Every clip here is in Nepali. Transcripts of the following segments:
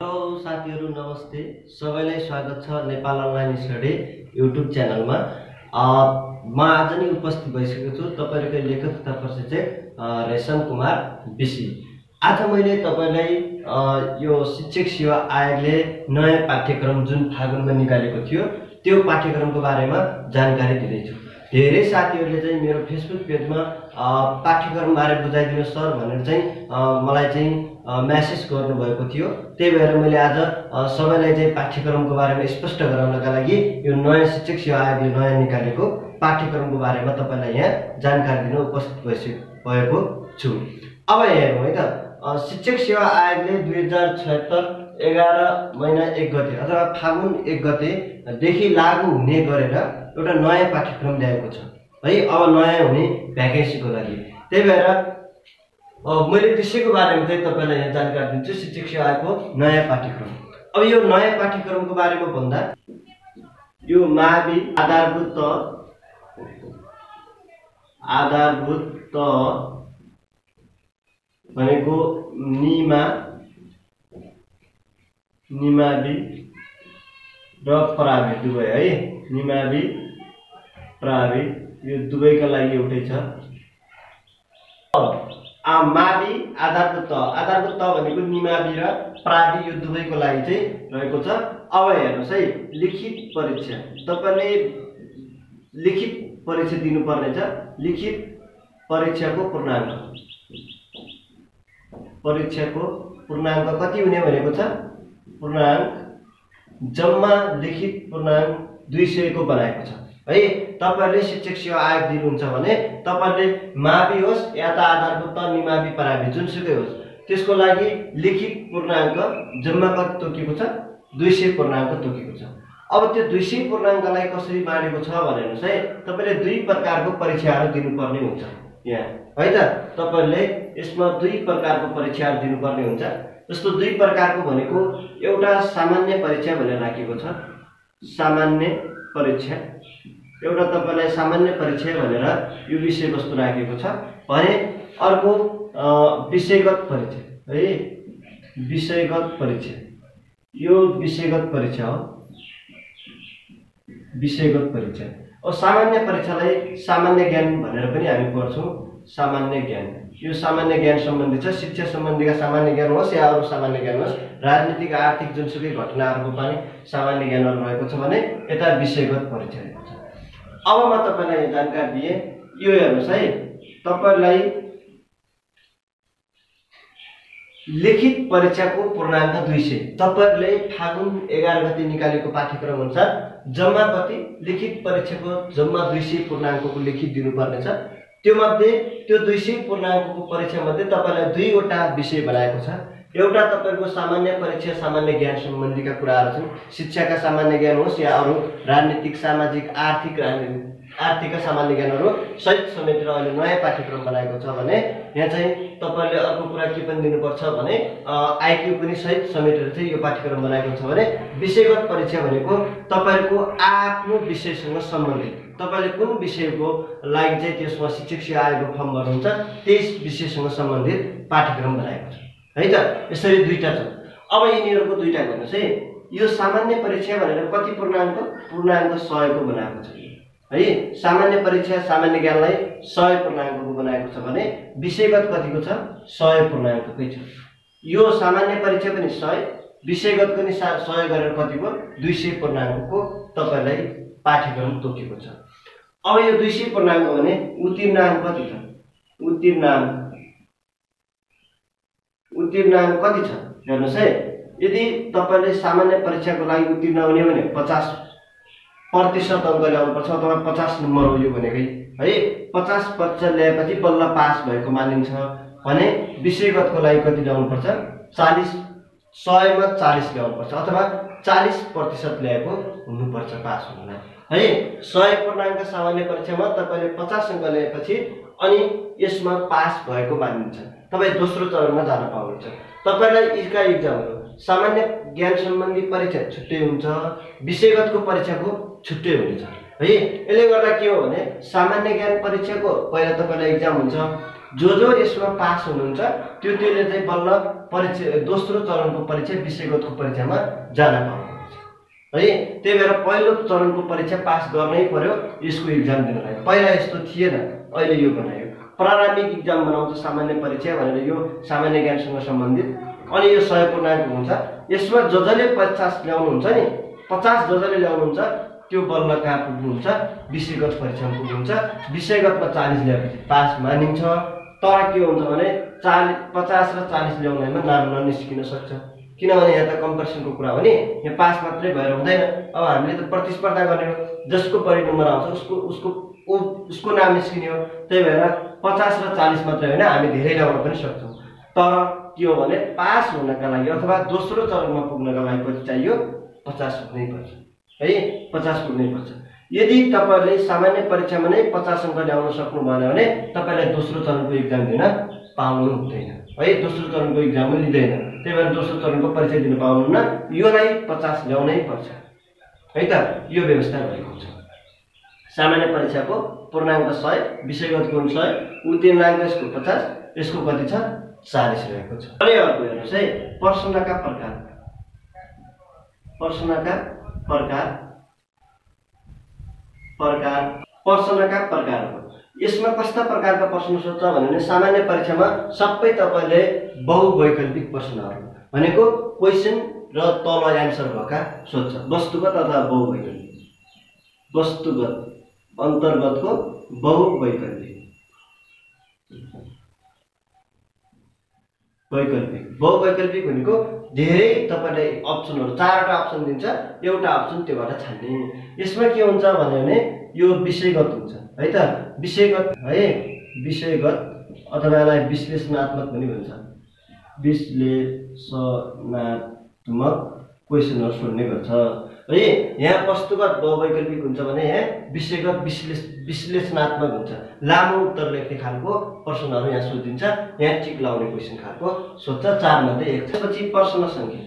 हेलो साथीहरु नमस्ते सबैलाई स्वागत छ नेपाल अनलाइन स्टडी युट्युब च्यानलमा। म आज नै उपस्थित भइसकेको छु तपाईहरुकै लेखक तथा प्रशिक्षक रेशम कुमार बिसी। आज मैले तपाईलाई यो शिक्षक सेवा आयोगले नयाँ पाठ्यक्रम जुन फागुनमा निकालेको थियो त्यो पाठ्यक्रमको बारेमा जानकारी दिँदै छु। धेरै साथीहरुले चाहिँ मेरो फेसबुक पेजमा पाठ्यक्रम बारे बुझाइदिनु सर भनेर चाहिँ मलाई चाहिँ मेसेज गर्नु भएको थियो। त्यही भएर मैले आज सबैलाई चाहिँ पाठ्यक्रमको बारेमा स्पष्ट गराउनका लागि यो नयाँ शिक्षक सेवा आयोगले नयाँ निकालेको पाठ्यक्रमको बारेमा तपाईलाई यहाँ जानकारी दिन उपस्थित भएको छु। अब हेरौँ है त, शिक्षक सेवा आयोगले 2076 11 महिना 1 गते अथवा फागुन 1 गते देखि लागू हुने गरेर एउटा नयाँ पाठ्यक्रम ल्याएको छ है। अब नयाँ हुने भ्याकेन्सीको लागि, त्यही भएर मैले त्यसैको बारेमा चाहिँ तपाईलाई यहाँ जानकारी दिन्छु। शिक्षक सेवा आयोगको नयाँ पाठ्यक्रम, अब यो नयाँ पाठ्यक्रमको बारेमा भन्दा यो मावि आधारभूत भनेको निमावि र प्रावि दुवै है। निमावि प्रावि यो दुवैका लागि एउटै छ। मावि आधारभूत भनेको निमावि र प्रावि यो दुवैको लागि चाहिँ रहेको छ। अब हेर्नुस् है, लिखित परीक्षा तपाईले लिखित परीक्षा दिनुपर्ने छ। लिखित परीक्षाको पूर्णाङ्क कति हुने भनेको छ? पूर्णाङ्क जम्मा लिखित पूर्णाङ्क 200 को बनाएको छ है। तपाईहरुले शिक्षक सेवा आयोग दिनुहुन्छ भने तपाईहरुले मावि होस् या त आधारभूत निमावि प्रावि जुनसुकै होस् त्यसको लागि लिखित पूर्णाङ्क जम्मा कति तोकेको छ? 200 पूर्णाङ्क तोकेको छ। अब त्यो 200 पूर्णाङ्कलाई कसरी बाँडेको छ भनेनुस् है, तपाईले दुई प्रकारको परीक्षाहरू दिनुपर्ने हुन्छ यहाँ है त। तपाईहरुले यसमा दुई प्रकारको परीक्षाहरू दिनुपर्ने हुन्छ। जस्तो दुई प्रकारको भनेको एउटा सामान्य परीक्षा भनेर राखेको छ, सामान्य परीक्षा। एउटा तपाईलाई सामान्य परीक्षा भनेर यो विषयवस्तु राखेको छ भने अर्को विषयगत परीक्षा है। विषयगत परीक्षा यो विषयगत परीक्षा हो, विषयगत परीक्षा। अब सामान्य परीक्षालाई सामान्य ज्ञान भनेर पनि हामी पढ्छौं। सामान्य ज्ञान यो सामान्य ज्ञान सम्बन्धी छ, शिक्षा सम्बन्धीका सामान्य ज्ञान होस् या अरू सामान्य ज्ञान होस्, राजनीतिक आर्थिक जुनसुकै घटनाहरूको पनि सामान्य ज्ञानहरू रहेको छ भने यता विषयगत परीक्षा रहेको छ। अब म तपाईलाई जानकारी दिए यो हेर्नुस् है, तपाईलाई लिखित परीक्षाको पूर्णाङ्क 200 तपाईहरुले फागुन 11 गते निकालेको पाठ्यक्रम अनुसार जम्मा कति लिखित परीक्षाको जम्मा 200 पूर्णाङ्कको लिखित दिनुपर्ने छ। त्यो मध्ये त्यो 200 पूर्णाङ्कको परीक्षा मध्ये तपाईलाई दुईवटा विषय बनाएको छ। एउटा तपाईको सामान्य परीक्षा सामान्य ज्ञान सम्बन्धीका कुराहरू छन्, शिक्षाका सामान्य ज्ञान होस् या अरू राजनीतिक सामाजिक आर्थिक सामान्य ज्ञानहरू सहित समेटेर अहिले नयाँ पाठ्यक्रम बनाएको छ भने यहाँ चाहिँ तपाईले अर्को कुरा के पनि दिनुपर्छ भने आइक्यू पनि सहित समेटेर चाहिँ यो पाठ्यक्रम बनाएको छ भने विषयगत परीक्षा भनेको तपाईहरुको आफ्नो विषयसँग सम्बन्धित, तपाईले कुन विषयको लागि चाहिँ त्यसमा शिक्षक सेवा आयोगको फर्म भर्नुहुन्छ त्यस विषयसँग सम्बन्धित पाठ्यक्रम बनाएको छ है त। यसरी दुईटा छ। अब यिनीहरुको दुईटा गर्नुस् है। यो सामान्य परीक्षा भनेर कति पूर्णाङ्क? पूर्णाङ्क 100 को बनाएको छ है। सामान्य परीक्षा सामान्य ज्ञानलाई 100 पूर्णाङ्कको बनाएको छ भने विषयगत कतिको छ? 100 पूर्णाङ्ककै छ। यो सामान्य परीक्षा पनि 100, विषयगत पनि 100 गरेर कतिको? 200 पूर्णाङ्कको तपाईलाई पाठ्यक्रम तोकेको छ। अब यो 200 पूर्णाङ्क भने उत्तीर्णाङ्क कति छ? उत्तीर्णाङ्क कति छ हेर्नुस् है। यदि तपाईले सामान्य परीक्षाको लागि उत्तीर्ण हुने भने 50% अंक ल्याउनुपर्छ अथवा 50 नम्बर हो यो भनेकै है। 50% ल्याएपछि बल्ल पास भएको मानिन्छ भने विषयगतको लागि कति ल्याउनुपर्छ? 100 मा 40 ल्याउनुपर्छ अथवा 40% ल्याएको हुनुपर्छ पास हुनलाई है। 100 पूर्णाङ्क सामान्य परीक्षामा तपाईले 50 अंक ल्याएपछि अनि यसमा पास भएको मानिन्छ, तपाई दोस्रो चरणमा जान पाउनुहुन्छ। तपाईलाई यसका एक्जामहरु सामान्य ज्ञान सम्बन्धी परीक्षा छुट्टै हुन्छ, विषयगतको परीक्षाको छुट्टै हुन्छ है। यसले गर्दा के हो भने सामान्य ज्ञान परीक्षाको पहिला तपाईलाई एक्जाम हुन्छ, जो यसमा पास हुनुहुन्छ त्यसले चाहिँ बल्ल परीक्षा दोस्रो चरणको परीक्षा विषयगतको परीक्षामा जान पाउनुहुन्छ है। त्यही भएर पहिलो चरणको परीक्षा पास गर्नै पर्यो यसको इक्जाम दिनलाई। पहिला यस्तो थिएन, अहिले यो बनायो। प्रारम्भिक इक्जाम बनाउँछ सामान्य परीक्षा भनेर, यो सामान्य ज्ञानसँग सम्बन्धित। अनि यो 100 पूर्णाङ्क हुन्छ। यसमा जसले 50 ल्याउनुहुन्छ नि, 50 जसले ल्याउनुहुन्छ त्यो बल्ल कहाँ पुग्नुहुन्छ, विषयगत परीक्षामा पुग्नुहुन्छ। विषयगतमा 40 ल्याएपछि पास मानिन्छ। तर के हुन्छ भने 50 र 40 ल्याउनेमा नाम ननिस्किन सक्छ, किनभने यहाँ त कम्पिटिसनको कुरा हो नि, यहाँ पास मात्रै भएर हुँदैन। अब हामीले त प्रतिस्पर्धा गर्ने हो, जसको बढी नम्बर आउँछ उसको नाम निस्किने हो। त्यही भएर 50 र 40 मात्रै होइन, हामी धेरै ल्याउन पनि सक्छौँ। तर के हो भने पास हुनका लागि अथवा दोस्रो चरणमा पुग्नका लागि पछि चाहियो 50 पुग्नै पर्छ है, 50 पुग्नै पर्छ। यदि तपाईहरुले सामान्य परीक्षामा नै 50 अङ्क ल्याउन सक्नु भएन भने तपाईलाई दोस्रो चरणको इक्जाम दिन पाउनु हुँदैन है, दोस्रो चरणको इक्जाम लिँदैन। त्यही भएर दोस्रो चरणको परीक्षा दिन पाउनुहुन्न, योलाई 50 ल्याउनै पर्छ है त। यो व्यवस्था भएको छ। सामान्य परीक्षाको पूर्णाङ्क 100, विषयगतको 100, उत्तीर्णाङ्क यसको 50, यसको कति छ 40 रहेको छ। अनि अर्को हेर्नुस् है, प्रश्नका प्रकार। प्रश्नका प्रकार यसमा कस्ता प्रकारका प्रश्न सोध्छ भने सामान्य परीक्षामा सबै तपाईले बहुवैकल्पिक प्रश्नहरू भनेको क्वेशन र तल एन्सर भएका सोध्छ। वस्तुगत अथवा बहुवैकल्पिक, वस्तुगत अन्तर्गतको बहुवैकल्पिक, बहुवैकल्पिक भनेको धेरै तपाईलाई अप्सनहरु 4वटा अप्सन दिन्छ, एउटा अप्सन त्योबाट छान्ने। यसमा के हुन्छ भने यो विषयगत हुन्छ है त, विषयगत है, विषयगत अथवा यसलाई विश्लेषणात्मक पनि भन्छ। विश्लेषणात्मक क्वेशनहरु सोध्ने गर्छ है। यहाँ वस्तुगत बहुवैकल्पिक हुन्छ भने यहाँ विषयगत विश्लेषणात्मक हुन्छ। लामो उत्तर लेख्ने खालको प्रश्नहरु यहाँ सोधिन्छ, यहाँ टिक लाउने क्वेशन खालको सोध्छ। 4 मध्ये 1 पछि प्रश्न संख्या।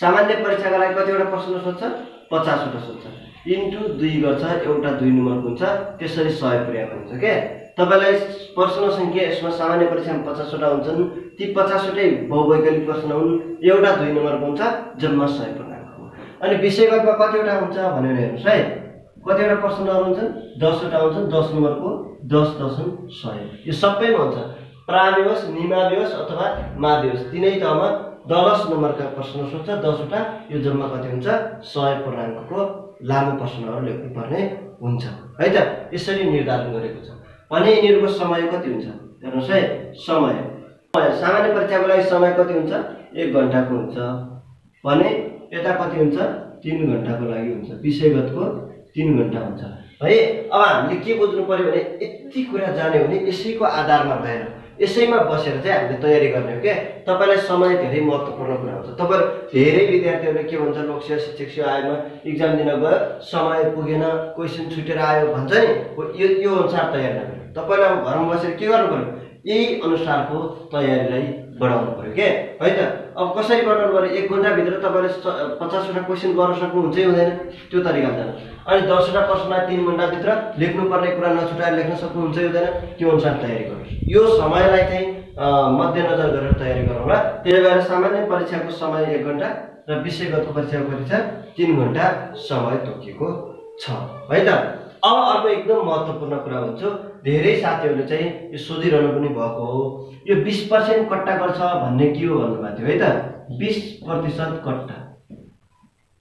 सामान्य परीक्षाका लागि कतिवटा प्रश्न सोध्छ, 50 वटा सोध्छ। इन्टु 2 गर्छ, एउटा 2 नम्बरको हुन्छ, त्यसरी 100 पर्याप्त हुन्छ के। तपाईलाई प्रश्न संख्या यसमा सामान्य परीक्षामा 50 वटा हुन्छन्, ती 50 वटै बहुवैकल्पिक प्रश्न हुन्, एउटा 2 नम्बरको हुन्छ, जम्मा 100 पूर्णाङ्क हो। अनि विषयगतमा कतिवटा हुन्छ भनेर हेर्नुस् है, कतिवटा प्रश्नहरु हुन्छन्, 10 वटा हुन्छन्, 10 नम्बरको 10 10 100। यो सबैमा हुन्छ, प्राविवश, निमाविवश अथवा माविवश तीनै तहमा 10 नम्बरका प्रश्न सोध्छ, 10 वटा। यो जम्मा कति हुन्छ, 100 पूर्णाङ्कको लामो प्रश्नहरु लेख्नु पर्ने हुन्छ है त। यसरी निर्धारण गरेको छ। अनि यिनीहरुको समय कति हुन्छ हेर्नुस् है। समय सामान्य परीक्षाको लागि समय कति हुन्छ, 1 घण्टाको हुन्छ भने यता कति हुन्छ, 3 घण्टाको लागि हुन्छ। विषयगतको 3 घण्टा हुन्छ है। अब हामीले के बुझ्नु पर्यो भने यति कुरा जान्यो भने यसैको आधारमा भएर यसैमा बसेर चाहिँ हामीले तयारी गर्ने हो के। तपाईलाई समय धेरै महत्त्वपूर्ण कुरा हुन्छ। तपाईहरु धेरै विद्यार्थीहरुले के भन्छ, लोकसेवा शिक्षक सेवा आयोगमा इक्जाम दिन गयो, समय पुगेन, क्वेशन छुटेर आयो भन्छ नि, यो अनुसार तयारी गर्नु। तपाईलाई अब घरमा बसेर के गर्नु पर्यो, यही अनुसारको तयारीलाई बढाउनु पर्यो के है त। अब कसरी बढाउनु पर्यो, 1 घण्टा भित्र तपाईले 50 वटा क्वेशन गर्न सक्नुहुन्छ हुँदैन, त्यो तरिकाले जानु। अनि 10 वटा प्रश्नलाई 3 घण्टा भित्र लेख्नु पर्ने कुरा नछुटाएर लेख्न सक्नुहुन्छ हुँदैन, त्यो अनुसार तयारी गर्नुस्। यो समयलाई चाहिँ मध्यनजर गरेर तयारी गरौँला। त्यही भएर सामान्य परीक्षाको समय 1 घण्टा र विषयगतको परीक्षाको कति छ, 3 घण्टा समय तोकिएको छ है त। अब अर्को एकदम महत्त्वपूर्ण कुरा भन्छु, धेरै साथीहरुले चाहिँ यो सोधिरहनु पनि भएको हो, यो 20% कट्टा गर्छ भन्ने के हो भन्नुभएको थियो है त। 20% कट्टा,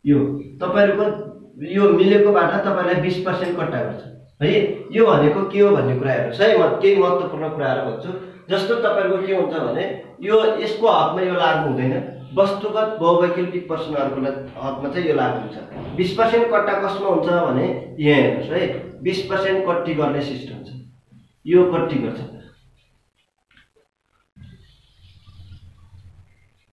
यो तपाईहरुको यो मिलेकोबाट तपाईलाई 20% कट्टा गर्छ है। यो भनेको के हो भन्ने कुरा हेर्नुस् है। म केही महत्त्वपूर्ण कुराहरु भन्छु। जस्तो तपाईहरुको के हुन्छ भने यो यसको हकमा यो लागू हुँदैन, वस्तुगत बहुवैकल्पिक प्रश्नहरुको हकमा चाहिँ यो लागू हुन्छ। 20% कट्टा कसमा हुन्छ भने यहाँ हेर्नुस् है, 20% कट्टी गर्ने सिस्टम छ। यो कट्टी गर्छ,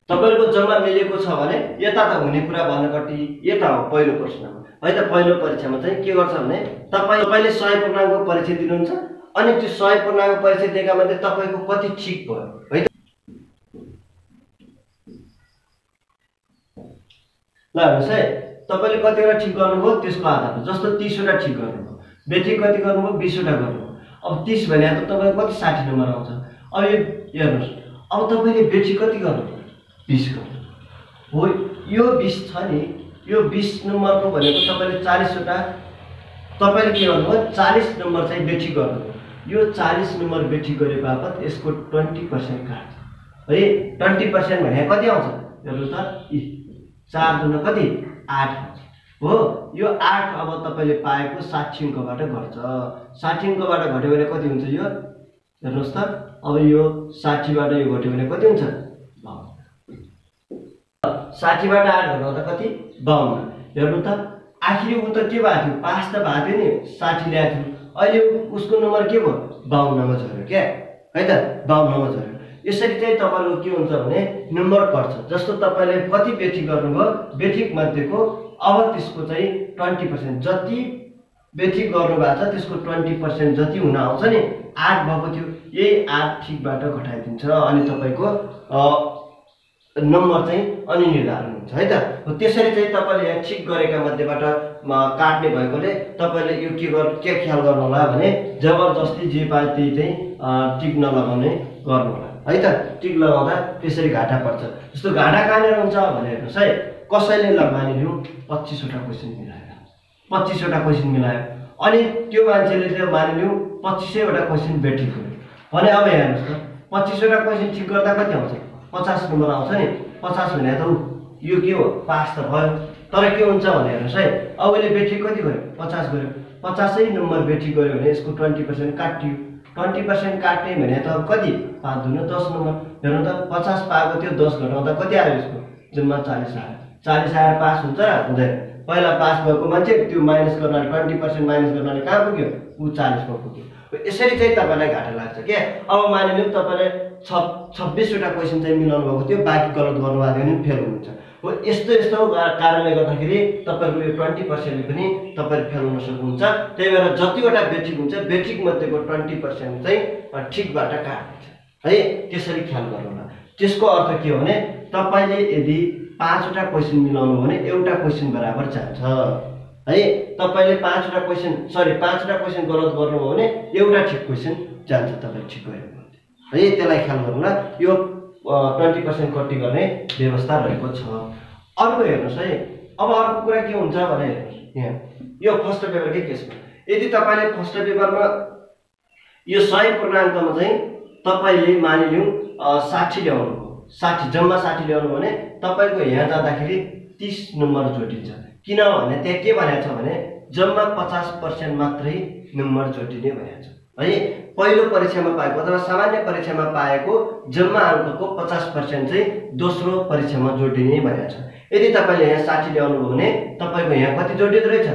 तपाईहरुको जम्मा मिलेको छ भने यता त हुने कुरा भन्न कट्टी यता हो पहिलो प्रश्नमा है त। पहिलो परीक्षामा चाहिँ के गर्छ भने तपाईले 100 पूर्णाङ्कको परीक्षा दिनुहुन्छ, अनि त्यो 100 पूर्णाङ्क परीक्षा दिएका मध्ये तपाईको कति ठीक भयो है त। ल हेर्नुस् है, तपाईले कतिवटा ठीक गर्नुभयो त्यसको आधारमा, जस्तो 30 वटा ठीक गर्नुभयो बेट्रिक कति गर्नुभयो 20 वटा गर्नुभयो। अब 30 भने त तपाईको कति 60 नम्बर आउँछ। अब यो हेर्नुस्, अब तपाईले बेट्रिक कति गर्नुभयो 20 गर्नुभयो हो। यो 20 छ नि, यो 20 नम्बरको भनेको तपाईले 40 वटा तपाईले के गर्नुभयो 40 नम्बर चाहिँ बेट्रिक गर्नुभयो। यो 40 नम्बर बेट्रिक गरे बापत यसको 20% काट्छ है। 20% भने कति आउँछ हेर्नुस् त, 4 दुना कति 8 हो। यो 8 अब तपाईले पाएको 60 अङ्कबाट घट्छ। 60 अङ्कबाट घट्यो भने कति हुन्छ यो हेर्नुस् त। अब यो 60 बाट यो घट्यो भने कति हुन्छ 60 बाट 8 घटाउँदा कति 52। हेर्नु त आखिरी उ त के भएको थियो पास त भएको थियो नि 60 ल्याएको थियो। अहिले उसको नम्बर के भयो 52 मा झर्यो क्या है त 52 मा झर्यो। यसरी चाहिँ तपाईको के हुन्छ भने नम्बर पर्छ। जस्तो तपाईले कति बेट्रिक गर्नुभयो बेट्रिक मध्येको अब त्यसको चाहिँ 20% जति बेट्रिक गर्नुभएको छ त्यसको 20% जति हुन आउँछ नि 8 भएको थियो, यही 8 ठिकबाट घटाइदिन्छ अनि तपाईको नम्बर चाहिँ अनि निर्धारण हुन्छ है त। त्यसरी चाहिँ तपाईले यहाँ ठिक गरेका मध्येबाट काट्ने भएकोले तपाईले यो के ख्याल गर्नु होला भने जबरजस्ती जे पाए त्यही चाहिँ टिक नलगाउने गर्नु होला है त। टिक लगाउँदा त्यसरी घाटा पर्छ। जस्तो घाटा कहाँनिर हुन्छ भने हेर्नुस् है, कसैले ल मानिलिउँ 25 वटा क्वेसन मिलायो, 25 वटा क्वेसन मिलायो अनि त्यो मान्छेले चाहिँ मानिलिउँ 25 वटा क्वेसन बेट्रिक गर्यो भने अब हेर्नुस् त 25 वटा क्वेसन ठिक गर्दा कति आउँछ 50 नम्बर आउँछ नि। 50 भने त यो के हो पास त भयो। तर के हुन्छ भने हेर्नुस् है, अब यसले बेट्रिक कति गर्यो 50 गर्यो, 50 नम्बर बेट्रिक गर्यो भने यसको 20% काटियो। 20% काट्ने भने त कति 5 दुना 10 नम्बर। हेर्नु त 50 पाएको थियो 10 घटाउँदा कति आयो यसको जम्मा 40 आयो। 40 आएर पास हुन्छ हुँदैन। पहिला पास भएको मान्छे त्यो माइनस गर्नाले 20% माइनस गर्नाले कहाँ पुग्यो उ 40 मा पुग्यो। यसरी चाहिँ तपाईलाई घाटा लाग्छ के। अब मानिलिउँ तपाईले 26 वटा क्वेसन चाहिँ मिलाउनु भएको थियो, बाँकी गलत गर्नुभएको थियो भने फेल हुनुहुन्छ हो। यस्तो यस्तो कारणले गर्दाखेरि तपाईहरुको यो 20% ले पनि तपाईहरु फेल हुन सक्नुहुन्छ। त्यही भएर जतिवटा बेट्रिक हुन्छ बेट्रिक मध्येको 20% चाहिँ ठिकबाट काट्छ है। त्यसरी ख्याल गर्नु होला। त्यसको अर्थ के हो भने तपाईले यदि 5 वटा क्वेसन मिलाउनु भने एउटा क्वेसन बराबर जान्छ है। तपाईले 5 वटा क्वेसन 5 वटा क्वेसन गलत गर्नुभयो भने एउटा ठिक क्वेसन जान्छ तपाईले ठिक गर्नु है। त्यसलाई ख्याल गर्नु होला। यो 20% कट्टी गर्ने व्यवस्था रहेको छ। अर्को हेर्नुस् है, अब अर्को कुरा के हुन्छ भने हेर्नुस् यहाँ यो फर्स्ट पेपरकै केसमा यदि तपाईले फर्स्ट पेपरमा यो 100 पूर्णाङ्कमा चाहिँ तपाईले मानिलिउँ 60 ल्याउनु भयो, 60 जम्मा 60 ल्याउनु भने तपाईको यहाँ जाँदाखेरि 30 नम्बर जोडिन्छ। किनभने त्यहाँ के भनेको छ भने जम्मा 50% मात्रै नम्बर जोडिने भनेको छ है। पहिलो परीक्षामा पाएको अथवा सामान्य परीक्षामा पाएको जम्मा अङ्कको 50% चाहिँ दोस्रो परीक्षामा जोडिने भनेको छ। यदि तपाईले यहाँ 60 ल्याउनु भयो भने तपाईको यहाँ कति जोडिँदो रहेछ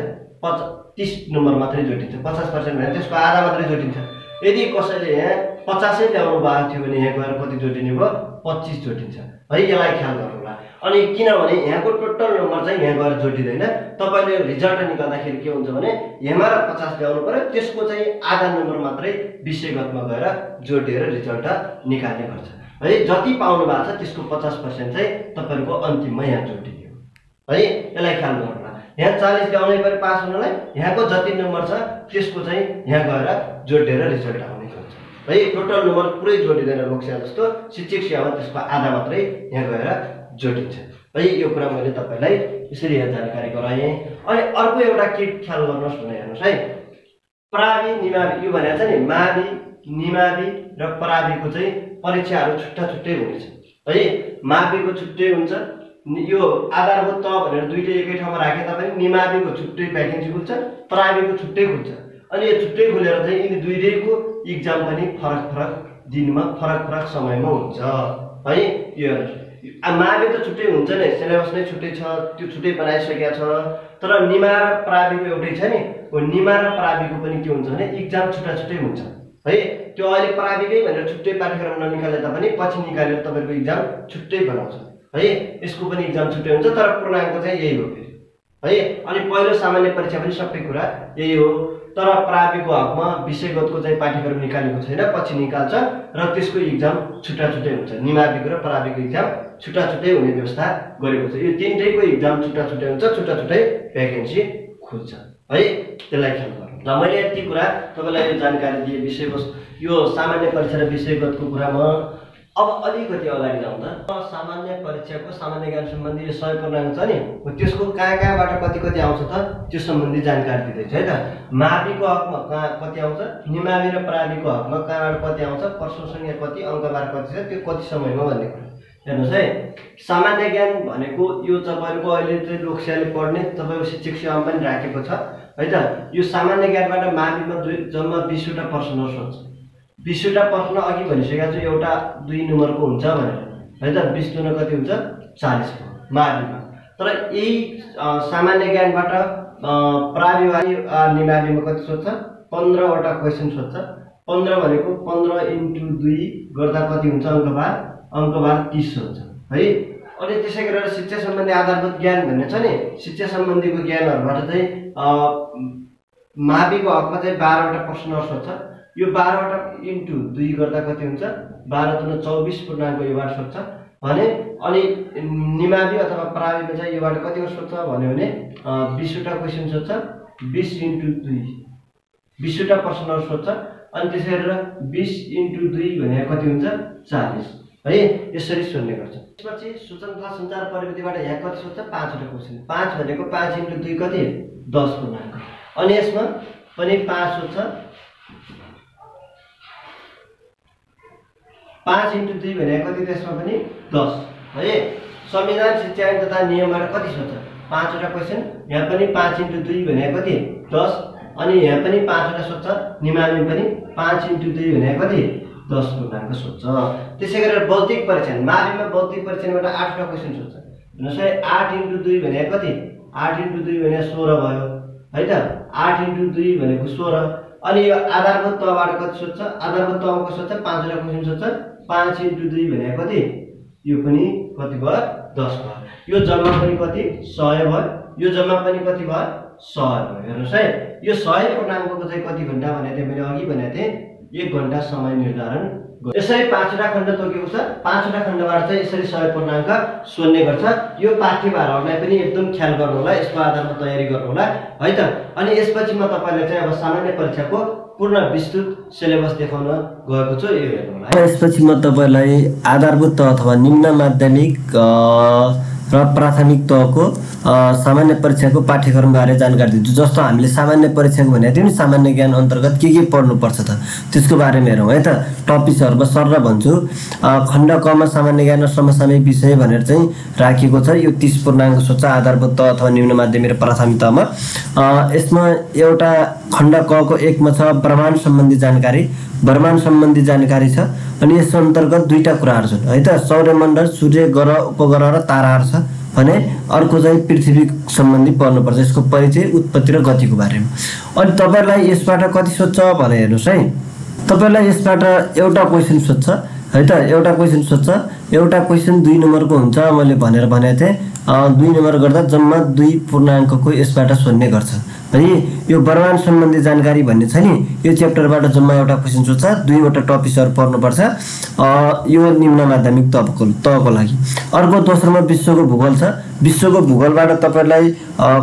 30 नम्बर मात्रै जोडिन्छ। 50% भने त्यसको आधा मात्रै जोडिन्छ। यदि कसैले यहाँ 50 ल्याउनु भएको थियो भने यहाँ गएर कति जोडिने भयो 25 जोडिन्छ है। यसलाई ख्याल गर्नु होला। अनि किनभने यहाँको टोटल नम्बर चाहिँ यहाँ गएर जोडिदैन। तपाईले रिजल्ट निकाल्दाखेरि के हुन्छ भने यहाँमा 50 ल्याउनु पर्यो, त्यसको चाहिँ आधा नम्बर मात्रै विषयगतमा गएर जोडिएर रिजल्ट निकाल्ने गर्छ है। जति पाउनु भएको छ त्यसको 50% चाहिँ तपाईहरुको अन्तिममा यहाँ जोडिने हो है। यसलाई ख्याल गर्नु होला। यहाँ 40 ल्याउनै पर्यो पास हुनलाई, यहाँको जति नम्बर छ त्यसको चाहिँ यहाँ गएर जोडेर रिजल्ट आउने गर्छ है। टोटल नम्बर पुरै जोडिदैन लोकसेवा जस्तो, शिक्षक सेवामा त्यसको आधा मात्रै यहाँ गएर जोडिन्छ है। यो कुरा मैले तपाईलाई यसरी यहाँ जानकारी गराएँ। अनि अर्को एउटा के ख्याल गर्नुहोस् भने हेर्नुहोस् है, प्रावि निमावि यो भनेको छ नि मावि निमावि र प्राविको चाहिँ परीक्षाहरू छुट्टा छुट्टै हुनेछ है। माविको छुट्टै हुन्छ, यो आधारभूत त भनेर दुईटै एकै ठाउँमा राखे तापनि निमाविको छुट्टै भ्याकेन्सी खुल्छ, प्राविको छुट्टै खुल्छ। अनि यो छुट्टै खुलेर चाहिँ यिनी दुईटैको इक्जाम पनि फरक फरक दिनमा फरक फरक समयमा हुन्छ है। यो मावि त छुट्टै हुन्छ नि, सिलेबस नै छुट्टै छ, त्यो छुट्टै बनाइसकेको छ। तर निमा र प्राविको एउटै छ नि, हो निमा र प्राविको पनि के हुन्छ भने इक्जाम छुट्टा छुट्टै हुन्छ है। त्यो अहिले प्राविकै भनेर छुट्टै पाठ्यक्रम ननिकाले तापनि पछि निकालेर तपाईको इक्जाम छुट्टै बनाउँछ है। यसको पनि इक्जाम छुट्टै हुन्छ तर पूर्णाङ्क चाहिँ यही हो फेरि है। अनि पहिलो सामान्य परीक्षा पनि सबै कुरा यही हो। तर प्राविको हकमा विषयगतको चाहिँ पाठ्यक्रम निकालेको छैन, पछि निकाल्छ र त्यसको इक्जाम छुट्टा छुट्टै हुन्छ। निमाविको र प्राविको इक्जाम छुट्टा छुट्टै हुने व्यवस्था गरेको छ। यो तीनटैको इक्जाम छुट्टा छुट्टै हुन्छ, छुट्टा छुट्टै भ्याकेन्सी खुल्छ है। त्यसलाई ख्याल गर्नु। ल मैले यति कुरा तपाईलाई यो जानकारी दिए विषयवस्तु यो सामान्य परीक्षा र विषयगतको कुरामा अब अलिकति अगाडि जाउँ त। सामान्य परीक्षाको सामान्य ज्ञान सम्बन्धी यो 100 पूर्णाङ्क छ नि त्यसको कहाँबाट कति आउँछ त त्यो सम्बन्धी जानकारी दिँदैछु है त। माविको हकमा कहाँ कति आउँछ, निमावि र प्राविको हकमा कहाँबाट कति आउँछ, प्रश्न संख्या कति, अङ्कबार कति छ, त्यो कति समयमा भन्ने कुरा हेर्नुहोस् है। सामान्य ज्ञान भनेको यो तपाईँको अहिले चाहिँ लोकसेवाले पढ्ने तपाईँको शिक्षक सेवामा पनि राखेको छ है त। यो सामान्य ज्ञानबाट माविमा जम्मा 20वटा प्रश्नहरू सोध्छ। 20वटा प्रश्न अघि भनिसकेको छु एउटा 2 नम्बरको हुन्छ भनेर है त। 20 दुना कति हुन्छ 40 माविमा। तर यही सामान्य ज्ञानबाट प्राविवादी निमाविमा कति सोध्छ 15वटा क्वेसन सोध्छ। 15 भनेको 15 × 2 गर्दा कति हुन्छ अङ्कबार 30 हुन्छ है। अनि त्यसै गरेर शिक्षा सम्बन्धी आधारभूत ज्ञान भन्ने छ नि शिक्षा सम्बन्धीको ज्ञानहरुबाट चाहिँ माविको हकमा चाहिँ 12वटा प्रश्नहरु सोध्छ। यो 12वटा × 2 गर्दा कति हुन्छ 12 दुना 24 पूर्णाङ्क योबाट सोध्छ भने। अनि निमावि अथवा प्राविमा चाहिँ योबाट कति सोध्छ भन्यो भने 20वटा क्वेशन सोध्छ। 20 × 2 20वटा प्रश्नहरु सोध्छ। अनि त्यसै गरेर 20 × 2 भने कति हुन्छ 40 है। यसरी सोध्ने गर्छ। त्यसपछि सूचना तथा सञ्चार प्रविधिबाट यहाँ कति सोध्छ 5वटा क्वेशन। 5 भनेको 5 × 2 कति 10 पूर्णाङ्क। अनि यसमा पनि 5 सोध्छ। 5 × 2 भने कति त्यसमा पनि 10 है। संविधान शिक्षा ऐन तथा नियमबाट कति सोध्छ 5वटा क्वेशन। यहाँ पनि 5 × 2 भने कति 10। अनि यहाँ पनि 5वटा सोध्छ। निमावि पनि 5 × 2 भने कति 10 पूर्णाङ्क सोध्छ। त्यसै गरेर भौतिक परीक्षण माविमा भौतिक परीक्षणबाट 8वटा क्वेशन सोध्छ। हेर्नुहोस् है 8 × 2 भने कति 8 × 2 भने 16 भयो है त। 8 × 2 भनेको 16। अनि यो आधारभूत तहबाट कति सोध्छ आधारभूत तहको सोध्छ 5वटा क्वेशन सोध्छ। 5 × 2 भने कति यो पनि कति भयो 10 भयो। यो जम्मा पनि कति 100 भयो। यो जम्मा पनि कति भयो 100 भयो। हेर्नुहोस् है यो 100 पूर्णाङ्कको चाहिँ कति घण्टा भनेको थिएँ मैले अघि भनेको थिएँ 1 घण्टा समय निर्धारण। यसरी 5वटा खण्ड तोकेको छ। 5वटा खण्डबाट चाहिँ यसरी 100 पूर्णाङ्क सोध्ने गर्छ। यो पाठ्यभारहरूलाई पनि एकदम ख्याल गर्नु होला। यसको आधारमा तयारी गर्नु होला है त। अनि यसपछि म तपाईलाई चाहिँ अब सामान्य परीक्षाको पूर्ण विस्तृत सिलेबस देखाउन गएको छु। यो हेर्नु होला। यसपछि म तपाईलाई आधारभूत तह अथवा निम्न माध्यमिक र प्राथमिक तहको सामान्य परीक्षाको पाठ्यक्रम बारे जानकारी दिन्छु। जस्तो हामीले सामान्य परीक्षाको भनेको थियौँ नि सामान्य ज्ञान अन्तर्गत के पर्नुपर्छ त त्यसको बारेमा हेरौँ है त। टपिक्सहरुमा सरर भन्छु। खण्ड क मा सामान्य ज्ञान र समसामयिक विषय भनेर चाहिँ राखिएको छ। यो 30 पूर्णाङ्क सोध्छ आधारभूत तह अथवा निम्न माध्यमिक र प्राथमिक तहमा। यसमा एउटा खण्ड क को 1 मा छ ब्रह्माण्ड सम्बन्धी जानकारी। ब्रह्माण्ड सम्बन्धी जानकारी छ। अनि यस अन्तर्गत 2टा कुराहरु छन् है त। सौर्यमण्डल सूर्य ग्रह उपग्रह र ताराहरु छ भने अर्को चाहिँ पृथ्वी सम्बन्धी पढ्नुपर्छ। यसको परिचय उत्पत्ति र गतिको बारेमा। अनि तपाईहरुलाई यसबाट कति सोध्छ भने हेर्नुस् है। तपाईहरुलाई यसबाट एउटा क्वेशन सोध्छ है त। एउटा क्वेशन सोध्छ। एउटा क्वेशन 2 नम्बरको हुन्छ मैले भनेको थिएँ। 2 नम्बर गर्दा जम्मा 2 पूर्णाङ्कको यसबाट सोध्ने गर्छ है। यो ब्रह्माण्ड सम्बन्धी जानकारी भन्ने छ नि यो च्याप्टरबाट जम्मा एउटा क्वेशन सोध्छ। 2वटा टपिक्सहरु पढ्नुपर्छ। यो निम्न माध्यमिक तहको लागि। अर्को दोस्रोमा विश्वको भूगोल छ। विश्वको भूगोलबाट तपाईहरुलाई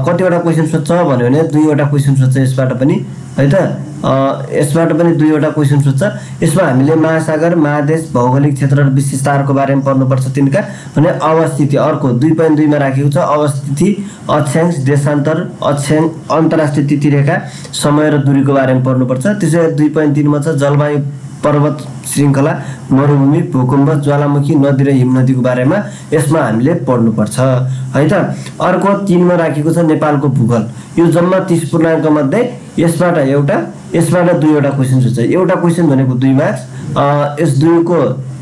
कतिवटा क्वेशन सोध्छ भन्यो भने 2वटा क्वेशन सोध्छ यसबाट पनि है त। यसबाट पनि 2वटा क्वेशन सोध्छ। यसमा हामीले महासागर महादेश भौगोलिक क्षेत्र र विशेषताहरुको बारेमा पढ्नुपर्छ तिनका। भने अवस्थिति अर्को 2.2 मा राखेको छ। अवस्थिति अक्षांश देशान्तर अक्षांश अन्तर्राष्ट्रिय तिथिरेखा समय र दूरीको बारेमा पढ्नुपर्छ। त्यसैले 2.3 मा छ जलवायु पर्वत श्रृङ्खला मरुभूमि भूकम्प ज्वालामुखी नदी र हिमनदीको बारेमा यसमा हामीले पढ्नुपर्छ है त। अर्को 3 मा राखेको छ नेपालको भूगोल। यो जम्मा 30 पूर्णाङ्क मध्ये यसबाट 2वटा क्वेशन सोध्छ। एउटा क्वेशन भनेको 2 मार्क्स। यस 2 को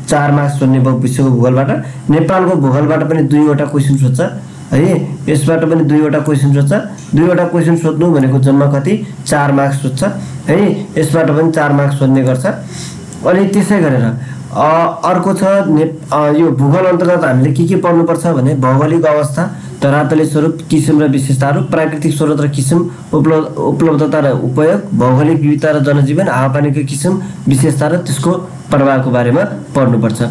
4 मार्क्स सोध्ने भयो विश्वको भूगोलबाट। नेपालको भूगोलबाट पनि 2वटा क्वेशन सोध्छ है। यसबाट पनि 2वटा क्वेशन सोध्छ। 2वटा क्वेशन सोध्नु भनेको जम्मा कति 4 मार्क्स सोध्छ है। यसबाट पनि 4 मार्क्स सोध्ने गर्छ। अनि त्यसै गरेर अर्को छ यो भूगोल अन्तर्गत हामीले के पढ्नुपर्छ भने भौगोलिक अवस्था, धरातलीय स्वरूप, किसिम र विशेषताहरू, प्राकृतिक स्रोत र किसिम, उपलब्धता र उपयोग, भौगोलिक विविधता र जनजीवन, हावापानीको किसिम, विशेषता र त्यसको प्रभावको बारेमा पढ्नुपर्छ।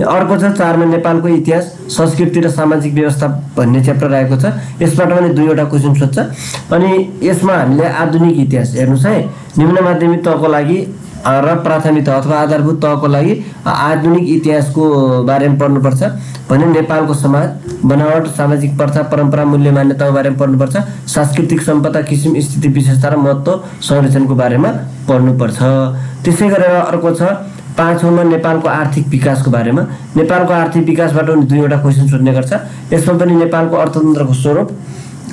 अर्को छ 4 मा नेपालको इतिहास, संस्कृति र सामाजिक व्यवस्था भन्ने च्याप्टर रहेको छ। यसबाट पनि 2वटा क्वेसन सोध्छ। अनि यसमा हामीले आधुनिक इतिहास हेर्नुस् है, निम्न माध्यमिक तहको लागि र प्राथमिक तह अथवा आधारभूत तहको लागि आधुनिक इतिहासको बारेमा पढ्नुपर्छ भने नेपालको समाज, बनावट, सामाजिक प्रथा, परम्परा, मूल्य, मान्यताको बारेमा पढ्नुपर्छ। सांस्कृतिक सम्पदा, किसिम, स्थिति, विशेषता र महत्त्व, संरक्षणको बारेमा पढ्नुपर्छ। त्यसै गरेर अर्को छ 5 मा नेपालको आर्थिक विकासको बारेमा। नेपालको आर्थिक विकासबाट पनि 2वटा क्वेसन सोध्ने गर्छ। यसमा पनि नेपालको अर्थतन्त्रको स्वरूप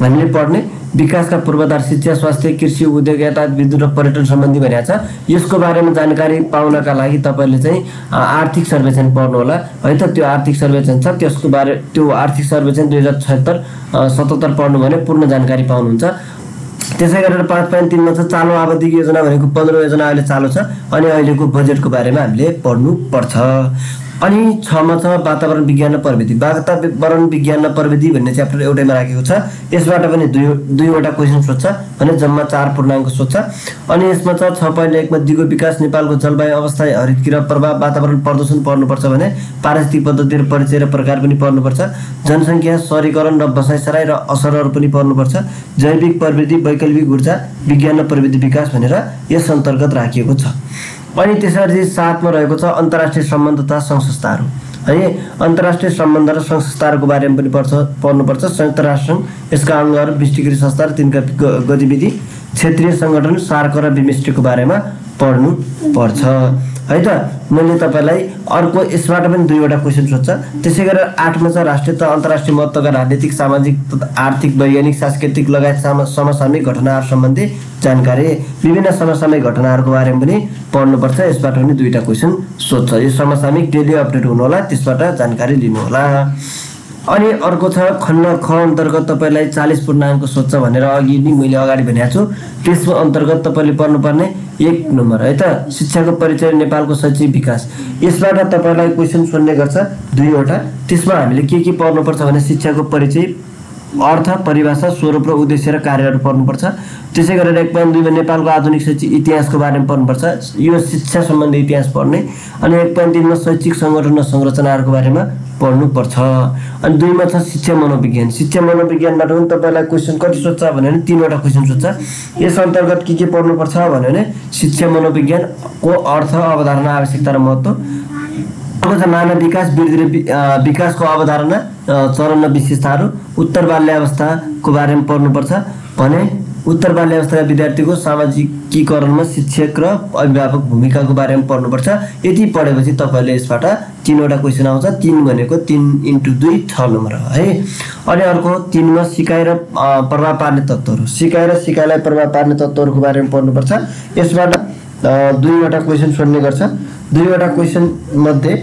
हामीले पढ्ने, विकासका पूर्वाधार, शिक्षा, स्वास्थ्य, कृषि, उद्योग, यातायात, विद्युत र पर्यटन सम्बन्धी भनेको छ। यसको बारेमा जानकारी पाउनका लागि तपाईले चाहिँ आर्थिक सर्वेक्षण पढ्नु होला है त। त्यो आर्थिक सर्वेक्षण छ, त्यो आर्थिक सर्वेक्षण 2076-77 पढ्नु भने पूर्ण जानकारी पाउनुहुन्छ। त्यसै गरेर 5.3 मा छ चालु आवधिक योजना भनेको 15 योजना अहिले चालु छ अनि अहिलेको बजेटको बारेमा हामीले पढ्नु पर्छ। अनि 6 मा छ वातावरण विज्ञान र प्रविधि। वातावरण विज्ञान र प्रविधि भन्ने च्याप्टर एउटैमा राखेको छ। यसबाट पनि 2वटा क्वेसन सोध्छ भने जम्मा 4 पूर्णाङ्क सोध्छ। अनि यसमा छ 6.1 मा दिगो विकास, नेपालको जलवायु अवस्था, हरितगृह प्रभाव, वातावरण प्रदूषण पढ्नुपर्छ भने पारिस्थितिक पद्धति र परिचय र प्रकार पनि पढ्नुपर्छ। जनसङ्ख्या, शहरीकरण र बसाइसराई र असरहरू पनि पढ्नुपर्छ। जैविक प्रविधि, वैकल्पिक ऊर्जा, विज्ञान र प्रविधि विकास भनेर यस अन्तर्गत राखिएको छ। अनि त्यसरी 7 मा रहेको छ अन्तर्राष्ट्रिय सम्बन्ध तथा संस्थाहरू है। अन्तर्राष्ट्रिय सम्बन्ध र संस्थाहरूको बारेमा पनि पढ्नुपर्छ। संयुक्त राष्ट्रसङ्घ, यसका अङ्गहरू, विश्वकृत संस्था र तिनका गतिविधि, क्षेत्रीय सङ्गठन, सार्क र बिमस्टेकको बारेमा पढ्नु पर्छ है त। मैले तपाईलाई अर्को यसबाट पनि 2वटा क्वेसन सोध्छ। त्यसै गरेर 8 मा छ राष्ट्रिय तथा अन्तर्राष्ट्रिय महत्त्वका राजनीतिक, सामाजिक, आर्थिक, वैज्ञानिक, सांस्कृतिक लगायत समसामयिक घटनाहरू सम्बन्धी जानकारी, विभिन्न समसामयिक घटनाहरूको बारेमा पनि पढ्नुपर्छ। यसबाट पनि 2वटा क्वेसन सोध्छ। यो समसामयिक डेली अपडेट हुनु होला, त्यसबाट जानकारी लिनु होला। अनि अर्को छ खण्ड ख अन्तर्गत तपाईलाई 40 पूर्णाङ्क सोध्छ भनेर अघि नै मैले अगाडि भनेको छु। त्यसको अन्तर्गत तपाईले पढ्नुपर्ने 1 नम्बर है त शिक्षाको परिचय, नेपालको शैक्षिक विकास। यसबाट तपाईलाई क्वेसन सोध्ने गर्छ 2वटा। त्यसमा हामीले के पढ्नुपर्छ भने शिक्षाको परिचय, अर्थ, परिभाषा, स्वरूप र उद्देश्य र कार्यहरू पढ्नुपर्छ। त्यसै गरेर 1.2 मा नेपालको आधुनिक शैक्षिक इतिहासको बारेमा पढ्नुपर्छ। यो शिक्षा सम्बन्धी इतिहास पढ्ने। अनि 1.3 मा शैक्षिक सङ्गठन र संरचनाहरूको बारेमा पढ्नुपर्छ। अनि 2 मा छ शिक्षा मनोविज्ञान। शिक्षा मनोविज्ञानबाट पनि तपाईलाई क्वेसन कति सोध्छ भने 3वटा क्वेसन सोध्छ। यस अन्तर्गत के पढ्नुपर्छ भने शिक्षा मनोविज्ञानको अर्थ, अवधारणा, आवश्यकता र महत्त्व, मानव विकास, वृद्धि र विकासको अवधारणा, चरण र विशेषताहरू, उत्तर बाल्यावस्थाको बारेमा पढ्नुपर्छ भने उत्तर बाल्यावस्थाका विद्यार्थीको सामाजिकीकरणमा शिक्षक र अभिभावक भूमिकाको बारेमा पढ्नुपर्छ। यति पढेपछि तपाईले यसबाट 3वटा क्वेसन आउँछ। 3 भनेको 3 × 2 6 नम्बर है। अनि अर्को 3 मा सिकाइ र प्रभाव पार्ने तत्त्वहरू। सिकाइ र सिकाइलाई प्रभाव पार्ने तत्त्वहरूको बारेमा पढ्नुपर्छ। यसबाट 2वटा क्वेसन सोध्ने गर्छ। 2वटा क्वेसन मध्ये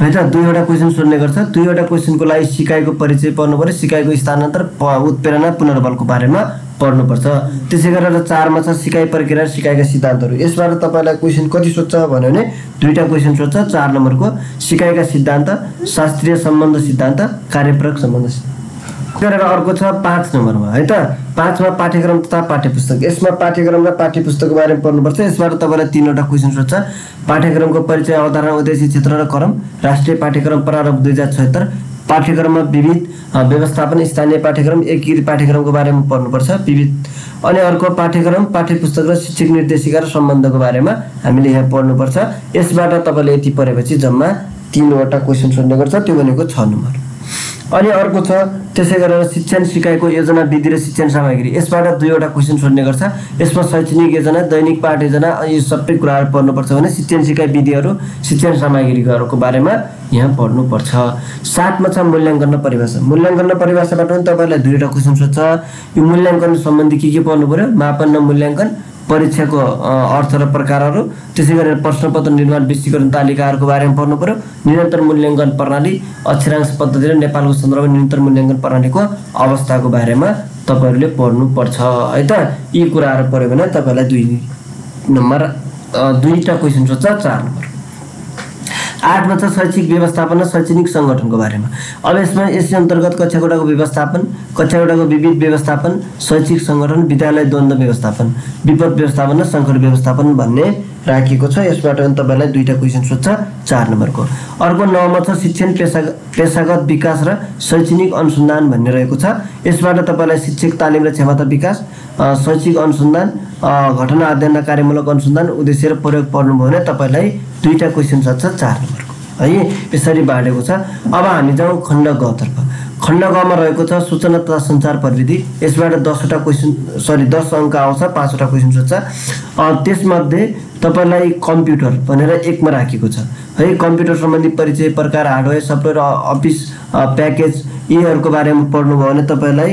है त 2वटा क्वेसन सोध्ने गर्छ। 2वटा क्वेसनको लागि सिकाइको परिचय पढ्नु पर्यो, सिकाइको स्थानान्तर, उत्प्रेरणा, पुनर्बलको बारेमा पढ्नुपर्छ। त्यसै गरेर 4 मा छ सिकाइ प्रक्रिया र सिकाइका सिद्धान्तहरू। यसबाट तपाईलाई क्वेसन कति सोध्छ भने 2वटा क्वेसन सोध्छ। 4 नम्बरको सिकाइका सिद्धान्त, शास्त्रीय सम्बन्ध सिद्धान्त, कार्यप्रयोग सम्बन्ध सिद्धान्त गरेर अर्को छ 5 नम्बरमा है त 5 मा पाठ्यक्रम तथा पाठ्यपुस्तक। यसमा पाठ्यक्रम र पाठ्यपुस्तकको बारेमा पढ्नुपर्छ। यसबाट तपाईलाई 3वटा क्वेसन सोध्छ। पाठ्यक्रमको परिचय, अवधारणा, उद्देश्य, क्षेत्र र क्रम, राष्ट्रिय पाठ्यक्रम प्रारम्भ 2076, पाठ्यक्रममा विविध व्यवस्थापन, स्थानीय पाठ्यक्रम, एकीकृत पाठ्यक्रमको बारेमा पढ्नुपर्छ विविध। अनि अर्को पाठ्यक्रम, पाठ्यपुस्तक र शिक्षक निर्देशिका र सम्बन्धको बारेमा हामीले यहाँ पढ्नुपर्छ। यसबाट तपाईले यति पढेपछि जम्मा 3वटा क्वेसन सोध्ने गर्छ। त्यो भनेको 6 नम्बर। अनि अर्को छ त्यसै गरेर शिक्षण सिकाइको योजना, विधि र शिक्षण सामग्री। यसबाट 2वटा क्वेसन सोध्ने गर्छ। यसमा शैक्षणिक योजना, दैनिक पाठ योजना, यो सबै कुराहरू पढ्नुपर्छ भने शिक्षण सिकाइ विधिहरू, शिक्षण सामग्रीहरूको बारेमा यहाँ पढ्नुपर्छ। 7 मा छ मूल्याङ्कन र परिभाषा। मूल्याङ्कन र परिभाषाबाट पनि तपाईलाई 2वटा क्वेसन सोध्छ। यो मूल्याङ्कन सम्बन्धी के पढ्नु पर्यो? मापन र मूल्याङ्कन, परीक्षाको अर्थ र प्रकारहरू, त्यसै गरेर प्रश्नपत्र निर्माण, विश्लेषण तालिकाहरूको बारेमा पढ्नु पर्यो। निरन्तर मूल्याङ्कन प्रणाली, अक्षरांश पद्धति र नेपालको सन्दर्भमा निरन्तर मूल्याङ्कन प्रणालीको अवस्थाको बारेमा तपाईहरुले पढ्नुपर्छ है त। यी कुराहरू पढ्यो भने तपाईलाई 2 नम्बर 2वटा क्वेसन सोध्छ 4 नम्बर। 8 मा छ शैक्षिक व्यवस्थापन र शैक्षणिक सङ्गठनको बारेमा। अब यसमा यसै अन्तर्गत कक्षा कोठाको व्यवस्थापन, कक्षा कोठाको विविध व्यवस्थापन, शैक्षिक सङ्गठन, विद्यालय द्वन्द्व व्यवस्थापन, विपद व्यवस्थापन र सङ्कट व्यवस्थापन भन्ने राखिएको छ। यसबाट पनि तपाईँलाई 2टा क्वेसन सोध्छ 4 नम्बरको। अर्को 9 मा छ शिक्षण पेशागत विकास र शैक्षणिक अनुसन्धान भन्ने रहेको छ। यसबाट तपाईँलाई शिक्षक तालिम र क्षमता विकास, शैक्षिक अनुसन्धान, घटना अध्ययन र कार्यमूलक अनुसन्धान, उद्देश्य र प्रयोग पढ्नुभयो भने तपाईँलाई 2टा क्वेसन सोध्छ 4 नम्बरको है। यसरी बाँडेको छ। अब हामी जाउँ खण्ड ग तर्फ। खण्ड ग मा रहेको छ सूचना तथा सञ्चार प्रविधि। यसबाट 10 अङ्क आउँछ, 5वटा क्वेसन सोध्छ। त्यसमध्ये तपाईँलाई कम्प्युटर भनेर 1 मा राखेको छ है। कम्प्युटर सम्बन्धी परिचय, प्रकार, हार्डवेयर, सफ्टवेयर, अफिस प्याकेज यीहरूको बारेमा पढ्नुभयो भने तपाईँलाई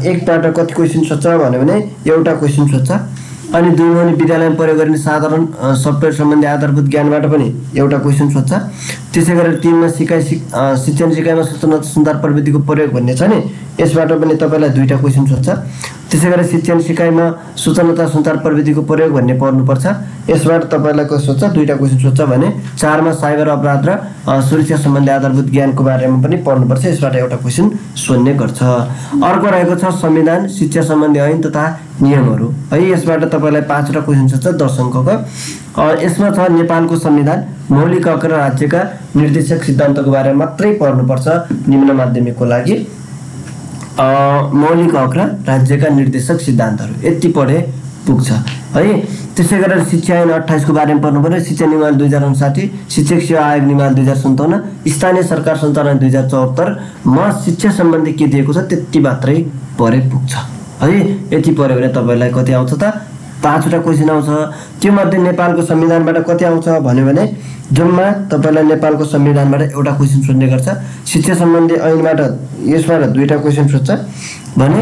1बाट कति क्वेसन सोध्छ भने एउटा क्वेसन सोध्छ। अनि 2 मा विद्यालयमा प्रयोग गरिने साधारण सफ्टवेयर सम्बन्धी आधारभूत ज्ञानबाट पनि एउटा क्वेसन सोध्छ। त्यसै गरेर 3 मा शिक्षण सिकाइमा सूचना तथा सञ्चार प्रविधिको प्रयोग भन्ने छ नि, यसबाट पनि तपाईँलाई 2टा क्वेसन सोध्छ। त्यसै गरेर शिक्षण सिकाइमा सूचना तथा सञ्चार प्रविधिको प्रयोग भन्ने पढ्नुपर्छ। यसबाट तपाईँलाई कस्तो सोध्छ 2टा क्वेसन सोध्छ भने 4 मा साइबर अपराध र सुरक्षा सम्बन्धी आधारभूत ज्ञानको बारेमा पनि पढ्नुपर्छ। यसबाट एउटा क्वेसन सोध्ने गर्छ। अर्को रहेको छ संविधान, शिक्षा सम्बन्धी ऐन तथा नियमहरू है। यसबाट तपाईँलाई 5वटा क्वेसन सोध्छ 10 अङ्कको। यसमा छ नेपालको संविधान, मौलिक हक र राज्यका निर्देशक सिद्धान्तको बारेमा मात्रै पढ्नुपर्छ निम्न माध्यमिकको लागि। मौलिक हक र राज्यका निर्देशक सिद्धान्तहरू यति पढे पुग्छ है। त्यसै गरेर शिक्षा ऐन 28 को बारेमा पढ्नु पर्यो। शिक्षा नियमावली 2059, शिक्षक सेवा आयोग नियमावली 2057, स्थानीय सरकार सञ्चालन 2074 मा शिक्षा सम्बन्धी के दिएको छ त्यति मात्रै पढे पुग्छ है। यति पढ्यो भने तपाईँलाई कति आउँछ त 5वटा क्वेसन आउँछ। त्यो मध्ये नेपालको संविधानबाट कति आउँछ भन्यो भने जम्मा तपाईँलाई नेपालको संविधानबाट एउटा क्वेसन सोध्ने गर्छ। शिक्षा सम्बन्धी ऐनबाट यसबाट 2टा क्वेसन सोध्छ भने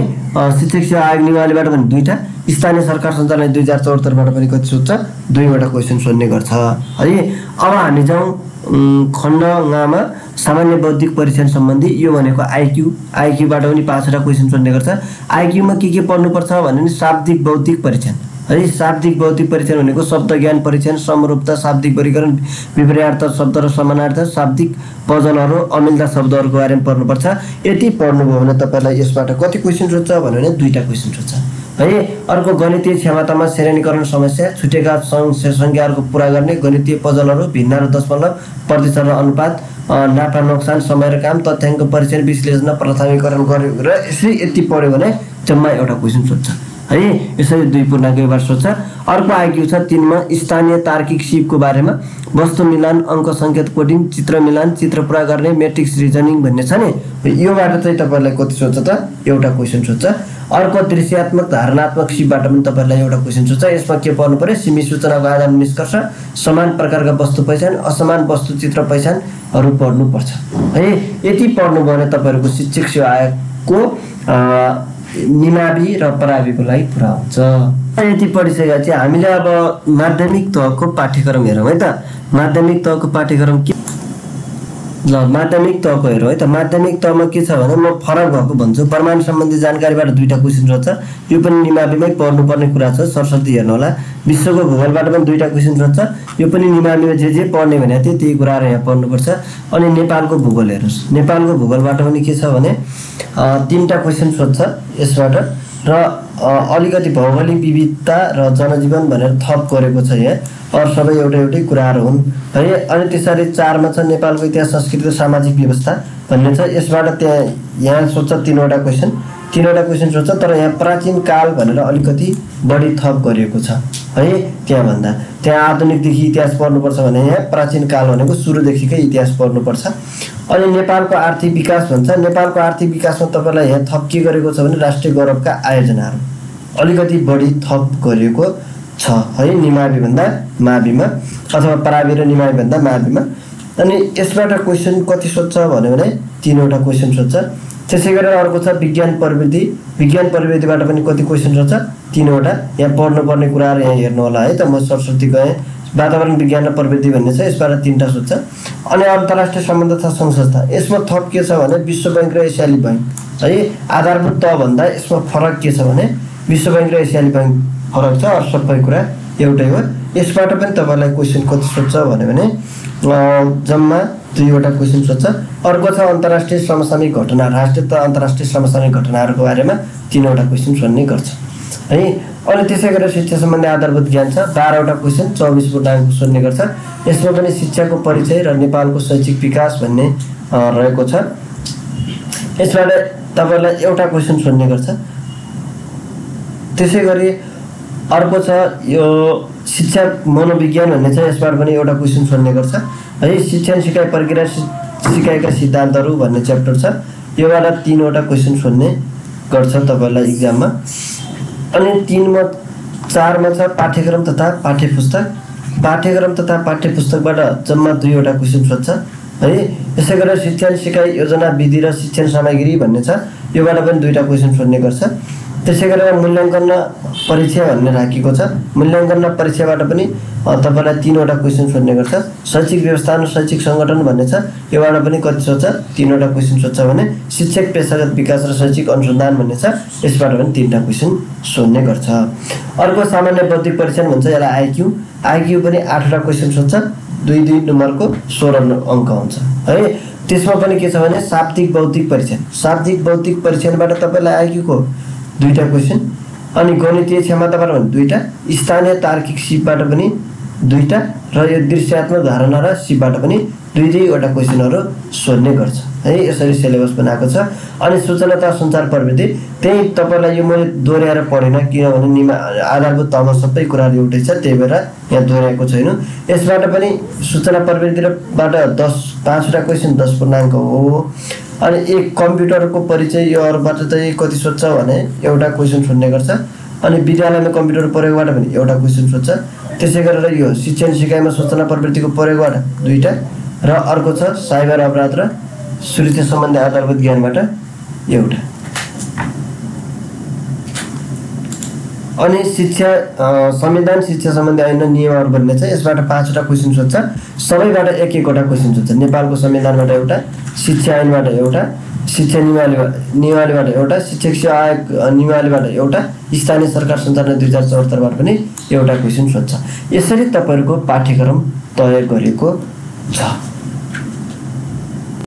शिक्षक सेवा आयोग नियमावलीबाट पनि 2टा, स्थानीय सरकार सञ्चालन 2074 बाट पनि कति सोध्छ 2वटा क्वेसन सोध्ने गर्छ है। अब हामी जाउँ खण्ड ङ मा सामान्य बौद्धिक परीक्षण सम्बन्धी। यो भनेको आइक्यूबाट पनि 5वटा क्वेसन सोध्ने गर्छ। आइक्यूमा के पढ्नुपर्छ भने शाब्दिक बौद्धिक परीक्षण है। शाब्दिक बौद्धिक परीक्षण भनेको शब्द ज्ञान परीक्षण, समरूपता, शाब्दिक वर्गीकरण, विपर्यार्थ शब्द र समानार्थ, शाब्दिक पजलहरू, अमिल्दा शब्दहरूको बारेमा पढ्नुपर्छ। यति पढ्नुभयो भने तपाईँलाई यसबाट कति क्वेसन सोध्छ भने 2टा क्वेसन सोध्छ है। अर्को गणितीय क्षमतामा श्रेणीकरण समस्या, छुटेका संख्याहरूको पुरा गर्ने, गणितीय पजलहरू, भिन्न र दशमलव, प्रतिशत र अनुपात, नाफा नोक्सान, समय र काम, तथ्याङ्क परीक्षण, विश्लेषण, प्राथमिकरण गर्यो र यसरी यति पढ्यो भने जम्मा एउटा क्वेसन सोध्छ है। यसरी 2 पूर्णाङ्क व्यवहार सोध्छ। अर्को आइक्यू छ 3 मा स्थानीय तार्किक सिपको बारेमा, वस्तु मिलान, अङ्क सङ्केत कोडिङ, चित्र मिलान, चित्र पुरा गर्ने, म्याट्रिक्स रिजनिङ भन्ने छ नि, योबाट चाहिँ तपाईँलाई कति सोध्छ त एउटा क्वेसन सोध्छ। अर्को दृश्यात्मक धारणात्मक सिपबाट पनि तपाईँलाई एउटा क्वेसन सोध्छ। यसमा के पढ्नु पर्यो सीमित सूचनाको आधारमा निष्कर्ष, समान प्रकारका वस्तु पहिचान, असमान वस्तु चित्र पहिचानहरू पढ्नुपर्छ है। यति पढ्नुभयो भने तपाईँहरूको शिक्षक सेवा आयोगको निमावि र पराविको लागि पुरा हुन्छ। यति पढिसकेपछि हामीले अब माध्यमिक तहको पाठ्यक्रम हेरौँ है त। माध्यमिक तहको पाठ्यक्रम के ल माध्यमिक तहको हेरौँ है त। माध्यमिक तहमा के छ भने म फरक भएको भन्छु। प्रमाण सम्बन्धी जानकारीबाट 2टा क्वेसन सोध्छ। यो पनि निमाविमै पढ्नुपर्ने कुरा छ, सरस्वती हेर्नु होला। विश्वको भूगोलबाट पनि 2टा क्वेसन सोध्छ। यो पनि निमाविमा जे पढ्ने भने त्यही कुराहरू यहाँ पढ्नुपर्छ। अनि नेपालको भूगोल हेर्नुहोस्। नेपालको भूगोलबाट पनि के छ भने 3टा क्वेसन सोध्छ यसबाट र अलिकति भौगोलिक विविधता र जनजीवन भनेर थप गरेको छ यहाँ। अरू सबै एउटै कुराहरू हुन् है। अनि त्यसरी 4 मा छ नेपालको इतिहास, संस्कृति र सामाजिक व्यवस्था भन्ने छ। यसबाट यहाँ सोध्छ 3वटा क्वेसन सोध्छ। तर यहाँ प्राचीन काल भनेर अलिकति बढी थप गरिएको छ है। त्यहाँभन्दा त्यहाँ आधुनिकदेखि इतिहास पढ्नुपर्छ भने यहाँ प्राचीन काल भनेको सुरुदेखिकै इतिहास पढ्नुपर्छ। अनि नेपालको आर्थिक विकास भन्छ। नेपालको आर्थिक विकासमा तपाईँलाई यहाँ थप के गरेको छ भने राष्ट्रिय गौरवका आयोजनाहरू अलिकति बढी थप गरिएको छ है, निमाविभन्दा माविमा अथवा परावी र निमाविभन्दा माविमा। अनि यसबाट क्वेसन कति सोध्छ भन्यो भने 3वटा क्वेसन सोध्छ। त्यसै गरेर अर्को छ विज्ञान प्रविधि। विज्ञान प्रविधिबाट पनि कति क्वेसन सोध्छ 3वटा। यहाँ पढ्नुपर्ने कुराहरू यहाँ हेर्नु होला है त। म सरस्वती गएँ। वातावरण विज्ञान र प्रविधि भन्ने छ, यसबाट 3टा सोध्छ। अनि अन्तर्राष्ट्रिय सम्बन्ध तथा संस्था, यसमा थप के छ भने विश्व बैंक र एसियाली बैंक है। आधारभूत तह भन्दा यसमा फरक के छ भने विश्व बैंक र एसियाली बैंक फरक छ, अरू सबै कुरा एउटै हो। यसबाट पनि तपाईँलाई क्वेसन कति सोध्छ भने जम्मा 2वटा क्वेसन सोध्छ। अर्को छ अन्तर्राष्ट्रिय समसामयिक घटना, राष्ट्रिय तथा अन्तर्राष्ट्रिय समसामयिक घटनाहरूको बारेमा 3वटा क्वेसन सोध्ने गर्छ है। अनि त्यसै गरेर शिक्षा सम्बन्धी आधारभूत ज्ञान छ 12वटा क्वेसन 24 पूर्णाङ्क सोध्ने गर्छ। यसमा पनि शिक्षाको परिचय र नेपालको शैक्षिक विकास भन्ने रहेको छ। यसबाट तपाईलाई एउटा क्वेसन सोध्ने गर्छ। त्यसै गरी अर्को छ यो शिक्षा मनोविज्ञान भन्ने छ, यसबाट पनि एउटा क्वेसन सोध्ने गर्छ है। शिक्षण सिकाइ प्रक्रिया सिकाइका सिद्धान्तहरू भन्ने च्याप्टर छ, योबाट 3वटा क्वेसन सोध्ने गर्छ तपाईलाई इक्जाममा। अनि 4मा छ पाठ्यक्रम तथा पाठ्यपुस्तक। पाठ्यक्रम तथा पाठ्यपुस्तकबाट जम्मा 2वटा क्वेसन सोध्छ है। यसै गरेर शिक्षण सिकाइ योजना विधि र शिक्षण सामग्री भन्ने छ, योबाट पनि 2वटा क्वेसन सोध्ने गर्छ। त्यसै गरेर मूल्याङ्कन परीक्षा भन्ने राखेको छ, मूल्याङ्कन परीक्षाबाट पनि तपाईलाई 3वटा क्वेसन सोध्ने गर्छ। शैक्षिक व्यवस्था र शैक्षिक सङ्गठन भन्ने छ, योबाट पनि कति सोध्छ 3वटा क्वेसन सोध्छ भने। शिक्षक पेशागत विकास र शैक्षिक अनुसन्धान भन्ने छ, यसबाट पनि 3वटा क्वेसन सोध्ने गर्छ। अर्को सामान्य बौद्धिक परीक्षण भन्छ, यसलाई आइक्यू। आइक्यू पनि 8वटा क्वेसन सोध्छ, 2 नम्बरको 16 अङ्क हुन्छ है। त्यसमा पनि के छ भने शाब्दिक बौद्धिक परीक्षण। शाब्दिक बौद्धिक परीक्षणबाट तपाईलाई आइक्यूको 2वटा क्वेसन, अनि गणितीय क्षमताबाट पनि 2वटा, स्थानीय तार्किक सिपबाट पनि 2वटा र यो दृश्यात्मक धारणा र सिपबाट पनि 2-2वटा क्वेसनहरू सोध्ने गर्छ है। यसरी सिलेबस बनाएको छ। अनि सूचना तथा सञ्चार प्रविधि त्यही तपाईलाई यो मैले दोहोऱ्याएर पढेन, किनभने आधारभूत तहमा सबै कुराहरू एउटै छ, त्यही भएर यहाँ दोहोऱ्याएको छैन। यसबाट पनि सूचना प्रविधिबाट 5वटा क्वेसन 10 पूर्णाङ्क हो। अनि एक कम्प्युटरको परिचय, यो अरूबाट चाहिँ कति सोध्छ भने एउटा क्वेसन सोध्ने गर्छ। अनि विद्यालयमा कम्प्युटर प्रयोगबाट पनि एउटा क्वेसन सोध्छ। त्यसै गरेर यो शिक्षण सिकाइमा सूचना प्रविधिको प्रयोगबाट 2वटा र अर्को छ साइबर अपराध र सुरक्षा सम्बन्धी आधारभूत ज्ञानबाट 1वटा। अनि शिक्षा संविधान शिक्षा सम्बन्धी ऐन नियमहरू भन्ने छ, यसबाट 5वटा क्वेसन सोध्छ। सबैबाट 1-1वटा क्वेसन सोध्छ। नेपालको संविधानबाट एउटा, शिक्षा ऐनबाट एउटा, शिक्षा नियमावलीबाट एउटा, शिक्षक सेवा आयोग नियमावलीबाट एउटा, स्थानीय सरकार सञ्चालन 2074बाट पनि 1वटा क्वेसन सोध्छ। यसरी तपाईहरुको पाठ्यक्रम तय गरिएको छ।